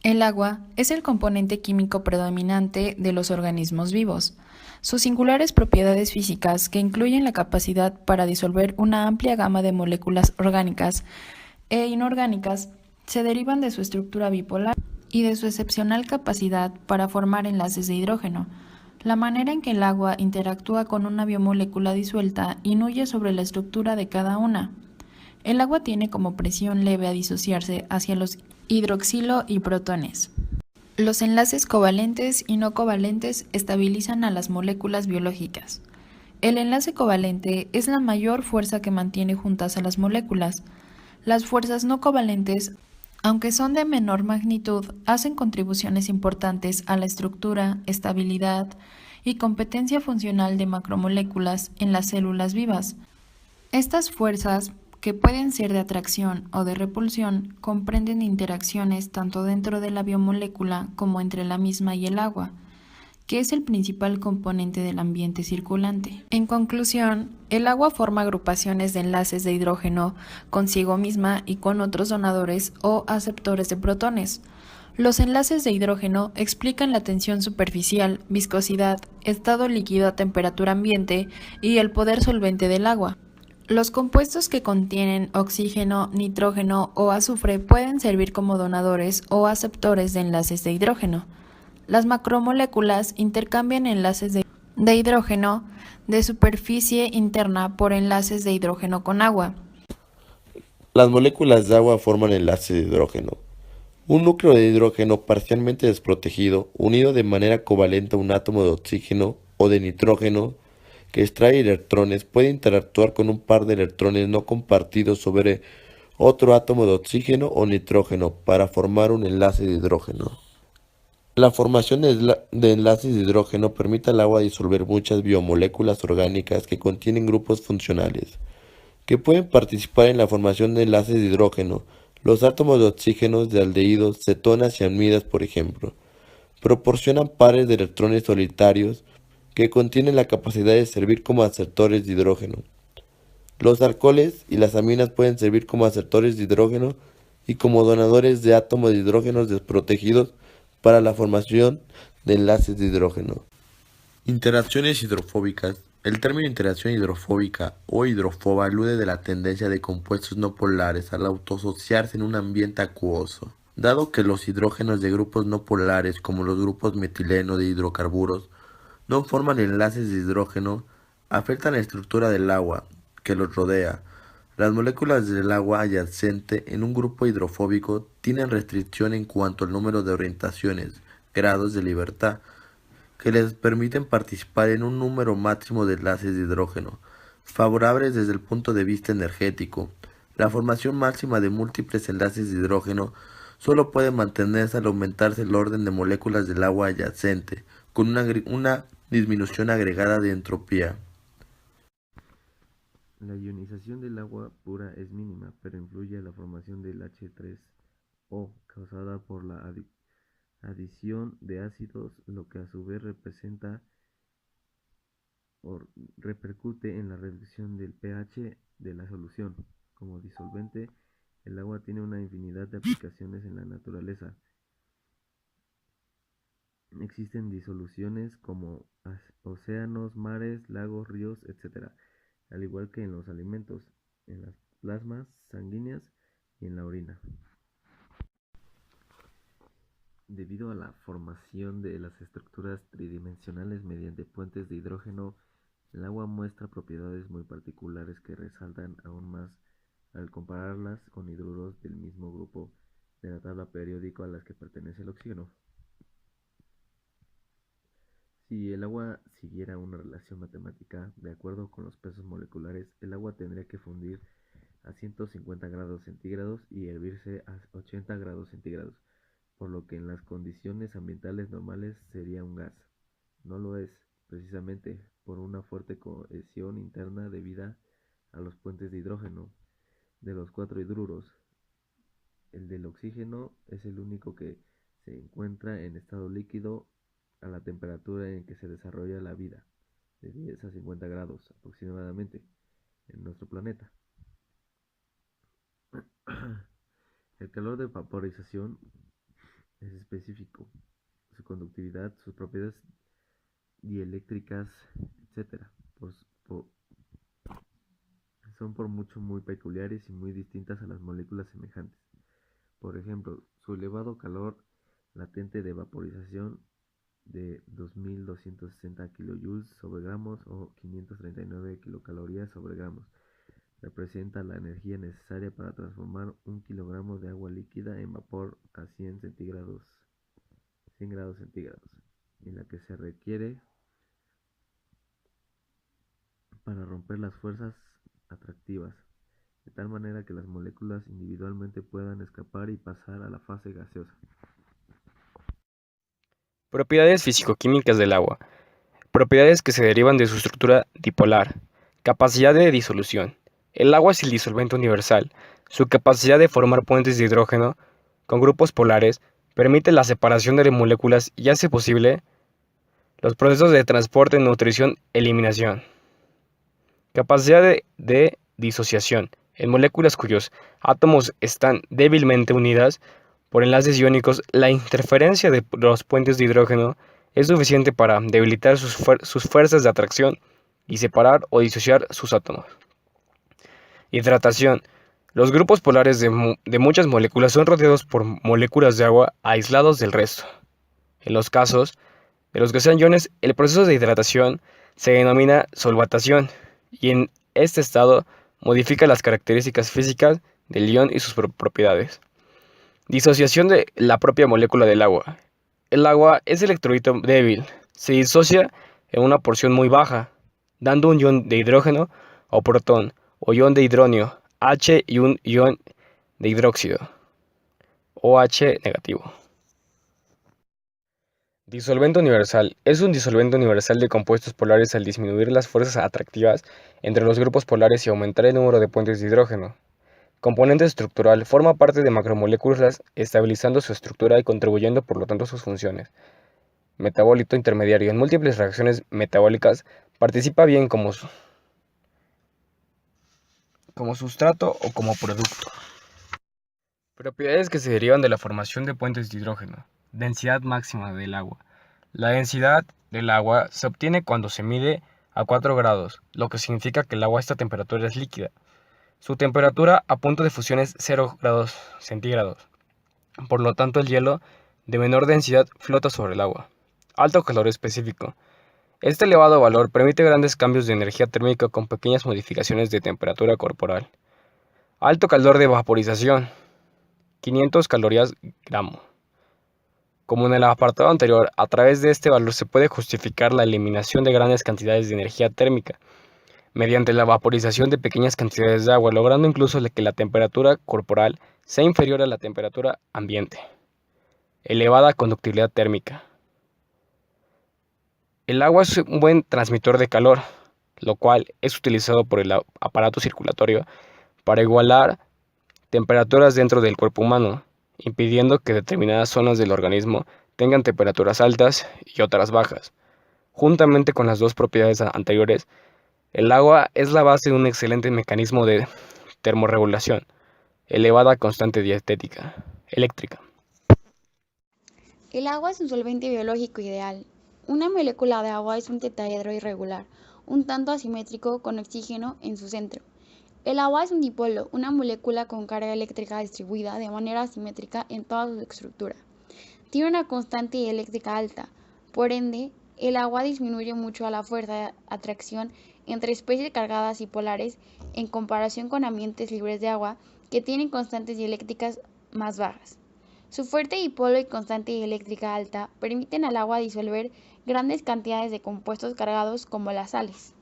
El agua es el componente químico predominante de los organismos vivos. Sus singulares propiedades físicas, que incluyen la capacidad para disolver una amplia gama de moléculas orgánicas e inorgánicas, se derivan de su estructura bipolar y de su excepcional capacidad para formar enlaces de hidrógeno. La manera en que el agua interactúa con una biomolécula disuelta influye sobre la estructura de cada una. El agua tiene como presión leve a disociarse hacia los hidroxilo y protones. Los enlaces covalentes y no covalentes estabilizan a las moléculas biológicas. El enlace covalente es la mayor fuerza que mantiene juntas a las moléculas. Las fuerzas no covalentes, aunque son de menor magnitud, hacen contribuciones importantes a la estructura, estabilidad y competencia funcional de macromoléculas en las células vivas. Estas fuerzas, que pueden ser de atracción o de repulsión, comprenden interacciones tanto dentro de la biomolécula como entre la misma y el agua, que es el principal componente del ambiente circulante. En conclusión, el agua forma agrupaciones de enlaces de hidrógeno consigo misma y con otros donadores o aceptores de protones. Los enlaces de hidrógeno explican la tensión superficial, viscosidad, estado líquido a temperatura ambiente y el poder solvente del agua. Los compuestos que contienen oxígeno, nitrógeno o azufre pueden servir como donadores o aceptores de enlaces de hidrógeno. Las macromoléculas intercambian enlaces de hidrógeno de superficie interna por enlaces de hidrógeno con agua. Las moléculas de agua forman enlaces de hidrógeno. Un núcleo de hidrógeno parcialmente desprotegido, unido de manera covalente a un átomo de oxígeno o de nitrógeno que extrae electrones, puede interactuar con un par de electrones no compartidos sobre otro átomo de oxígeno o nitrógeno para formar un enlace de hidrógeno. La formación de enlaces de hidrógeno permite al agua disolver muchas biomoléculas orgánicas que contienen grupos funcionales, que pueden participar en la formación de enlaces de hidrógeno. Los átomos de oxígeno de aldehídos, cetonas y amidas, por ejemplo, proporcionan pares de electrones solitarios que contienen la capacidad de servir como aceptores de hidrógeno. Los alcoholes y las aminas pueden servir como aceptores de hidrógeno y como donadores de átomos de hidrógeno desprotegidos para la formación de enlaces de hidrógeno. Interacciones hidrofóbicas. El término interacción hidrofóbica o hidrofoba alude de la tendencia de compuestos no polares al autoasociarse en un ambiente acuoso. Dado que los hidrógenos de grupos no polares, como los grupos metileno de hidrocarburos, no forman enlaces de hidrógeno, afectan la estructura del agua que los rodea. Las moléculas del agua adyacente en un grupo hidrofóbico tienen restricción en cuanto al número de orientaciones, grados de libertad, que les permiten participar en un número máximo de enlaces de hidrógeno, favorables desde el punto de vista energético. La formación máxima de múltiples enlaces de hidrógeno solo puede mantenerse al aumentarse el orden de moléculas del agua adyacente, con una disminución agregada de entropía. La ionización del agua pura es mínima, pero influye en la formación del H3O causada por la adición de ácidos, lo que a su vez representa o repercute en la reducción del pH de la solución. Como disolvente, el agua tiene una infinidad de aplicaciones en la naturaleza. Existen disoluciones como océanos, mares, lagos, ríos, etc., al igual que en los alimentos, en las plasmas sanguíneas y en la orina. Debido a la formación de las estructuras tridimensionales mediante puentes de hidrógeno, el agua muestra propiedades muy particulares que resaltan aún más al compararlas con hidruros del mismo grupo de la tabla periódica a las que pertenece el oxígeno. Si el agua siguiera una relación matemática, de acuerdo con los pesos moleculares, el agua tendría que fundir a 150 grados centígrados y hervirse a 80 grados centígrados, por lo que en las condiciones ambientales normales sería un gas. No lo es, precisamente por una fuerte cohesión interna debida a los puentes de hidrógeno de los cuatro hidruros. El del oxígeno es el único que se encuentra en estado líquido a la temperatura en que se desarrolla la vida, de 10 a 50 grados aproximadamente, en nuestro planeta. El calor de vaporización es específico, su conductividad, sus propiedades dieléctricas, etcétera. Por- son por mucho muy peculiares y muy distintas a las moléculas semejantes. Por ejemplo, su elevado calor latente de vaporización de 2260 kilojoules sobre gramos o 539 kilocalorías sobre gramos representa la energía necesaria para transformar un kilogramo de agua líquida en vapor a 100 grados centígrados, en la que se requiere para romper las fuerzas atractivas, de tal manera que las moléculas individualmente puedan escapar y pasar a la fase gaseosa. Propiedades físico-químicas del agua. Propiedades que se derivan de su estructura dipolar. Capacidad de disolución. El agua es el disolvente universal. Su capacidad de formar puentes de hidrógeno con grupos polares permite la separación de moléculas y hace posible los procesos de transporte, nutrición, eliminación. Capacidad de disociación. En moléculas cuyos átomos están débilmente unidas por enlaces iónicos, la interferencia de los puentes de hidrógeno es suficiente para debilitar sus fuerzas de atracción y separar o disociar sus átomos. Hidratación. Los grupos polares de muchas moléculas son rodeados por moléculas de agua aislados del resto. En los casos de los que sean iones, el proceso de hidratación se denomina solvatación y en este estado modifica las características físicas del ion y sus propiedades. Disociación de la propia molécula del agua. El agua es electrolito débil, se disocia en una porción muy baja, dando un ion de hidrógeno o protón, o ion de hidronio, H y un ion de hidróxido, OH negativo. Disolvente universal. Es un disolvente universal de compuestos polares al disminuir las fuerzas atractivas entre los grupos polares y aumentar el número de puentes de hidrógeno. Componente estructural. Forma parte de macromoléculas estabilizando su estructura y contribuyendo por lo tanto a sus funciones. Metabólito intermediario. En múltiples reacciones metabólicas participa bien como sustrato o como producto. Propiedades que se derivan de la formación de puentes de hidrógeno. Densidad máxima del agua. La densidad del agua se obtiene cuando se mide a 4 grados, lo que significa que el agua a esta temperatura es líquida. Su temperatura a punto de fusión es 0 grados centígrados. Por lo tanto, el hielo de menor densidad flota sobre el agua. Alto calor específico. Este elevado valor permite grandes cambios de energía térmica con pequeñas modificaciones de temperatura corporal. Alto calor de vaporización. 500 calorías gramo. Como en el apartado anterior, a través de este valor se puede justificar la eliminación de grandes cantidades de energía térmica mediante la vaporización de pequeñas cantidades de agua, logrando incluso que la temperatura corporal sea inferior a la temperatura ambiente. Elevada conductividad térmica. El agua es un buen transmisor de calor, lo cual es utilizado por el aparato circulatorio para igualar temperaturas dentro del cuerpo humano, impidiendo que determinadas zonas del organismo tengan temperaturas altas y otras bajas. Juntamente con las dos propiedades anteriores, el agua es la base de un excelente mecanismo de termorregulación, elevada constante dietética, eléctrica. El agua es un solvente biológico ideal. Una molécula de agua es un tetraedro irregular, un tanto asimétrico con oxígeno en su centro. El agua es un dipolo, una molécula con carga eléctrica distribuida de manera asimétrica en toda su estructura. Tiene una constante eléctrica alta, por ende, el agua disminuye mucho a la fuerza de atracción entre especies cargadas y polares en comparación con ambientes libres de agua que tienen constantes dieléctricas más bajas. Su fuerte dipolo y constante dieléctrica alta permiten al agua disolver grandes cantidades de compuestos cargados como las sales.